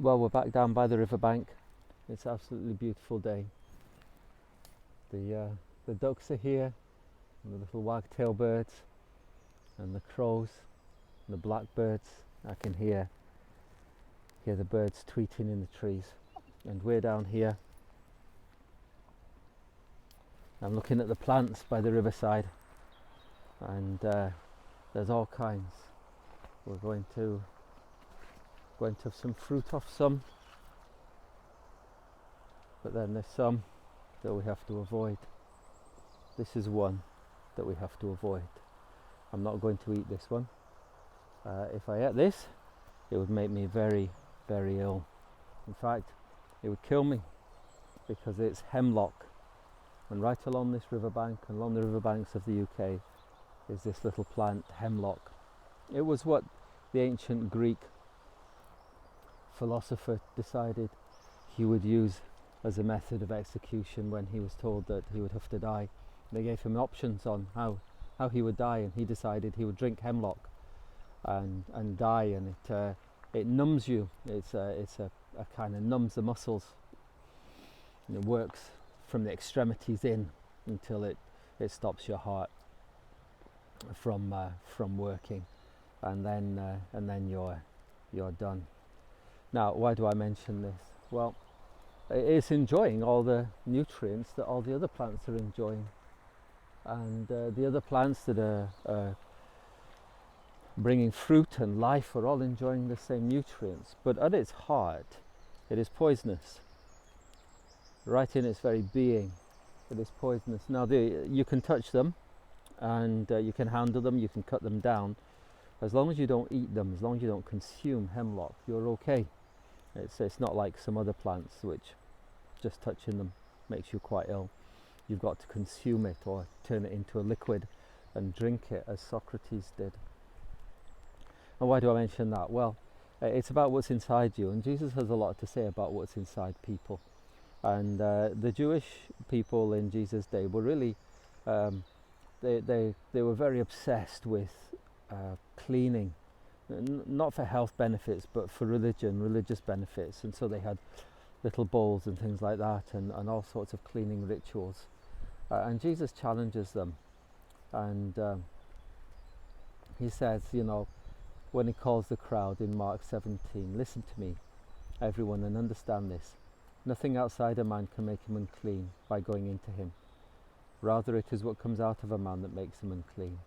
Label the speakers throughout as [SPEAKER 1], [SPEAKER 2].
[SPEAKER 1] Well, we're back down by the riverbank. It's an absolutely beautiful day. The ducks are here, and the little wagtail birds, and the crows, and the blackbirds. I can hear the birds tweeting in the trees, and we're down here. I'm looking at the plants by the riverside, and there's all kinds. We're going to have some fruit off some, but then there's some that we have to avoid. This is one that we have to avoid. I'm not going to eat this one. If I ate this, it would make me very, very ill. In fact, it would kill me, because it's hemlock. And right along this riverbank, and along the riverbanks of the UK, is this little plant, hemlock. It was what the ancient Greek philosopher decided he would use as a method of execution when he was told that he would have to die. They gave him options on how he would die, and he decided he would drink hemlock and die, and it numbs you. It's a kind of numbs the muscles, and it works from the extremities in until it stops your heart from working, and then you're done. Now, why do I mention this? Well, it's enjoying all the nutrients that all the other plants are enjoying, and the other plants that are bringing fruit and life are all enjoying the same nutrients, but at its heart it is poisonous. Right in its very being, it is poisonous. Now, you can touch them, and you can handle them, you can cut them down. As long as you don't eat them, as long as you don't consume hemlock, you're okay. It's not like some other plants which just touching them makes you quite ill. You've got to consume it or turn it into a liquid and drink it, as Socrates did. And why do I mention that? Well, it's about what's inside you, and Jesus has a lot to say about what's inside people. And the Jewish people in Jesus' day were really, they were very obsessed with cleaning, not for health benefits, but for religious benefits. And so they had little bowls and things like that, and all sorts of cleaning rituals. And Jesus challenges them, and he says, when he calls the crowd in Mark 17, listen to me, everyone, and understand this. Nothing outside a man can make him unclean by going into him. Rather, it is what comes out of a man that makes him unclean.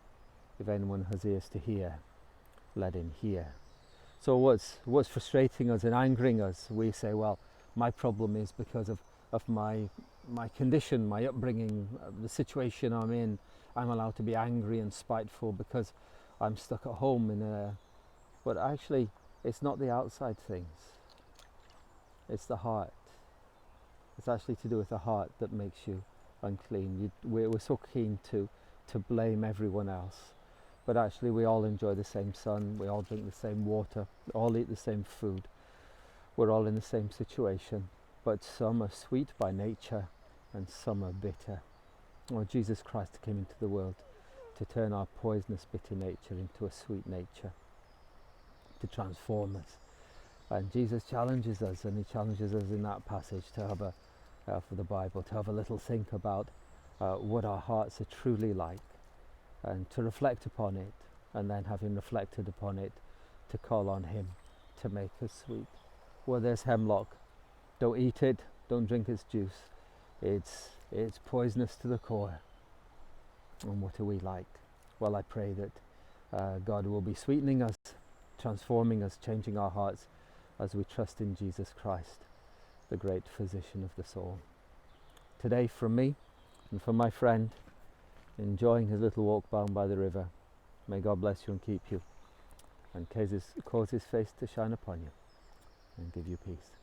[SPEAKER 1] If anyone has ears to hear, let him hear. So what's frustrating us and angering us, we say, well, my problem is because of my condition, my upbringing, the situation I'm in. I'm allowed to be angry and spiteful because I'm stuck at home but actually it's not the outside things, it's the heart. It's actually to do with the heart that makes you unclean. We're so keen to blame everyone else, but actually we all enjoy the same sun, we all drink the same water, we all eat the same food, we're all in the same situation, but some are sweet by nature and some are bitter. Oh, Jesus Christ came into the world to turn our poisonous, bitter nature into a sweet nature, to transform us. And Jesus challenges us, and he challenges us in that passage to have for the Bible, to have a little think about what our hearts are truly like, and to reflect upon it, and then having reflected upon it, to call on him to make us sweet. Well, there's hemlock. Don't eat it, don't drink its juice. It's poisonous to the core. And what are we like? Well, I pray that God will be sweetening us, transforming us, changing our hearts as we trust in Jesus Christ, the great physician of the soul. Today, from me and from my friend, enjoying his little walk down by the river, may God bless you and keep you, and cause his face to shine upon you and give you peace.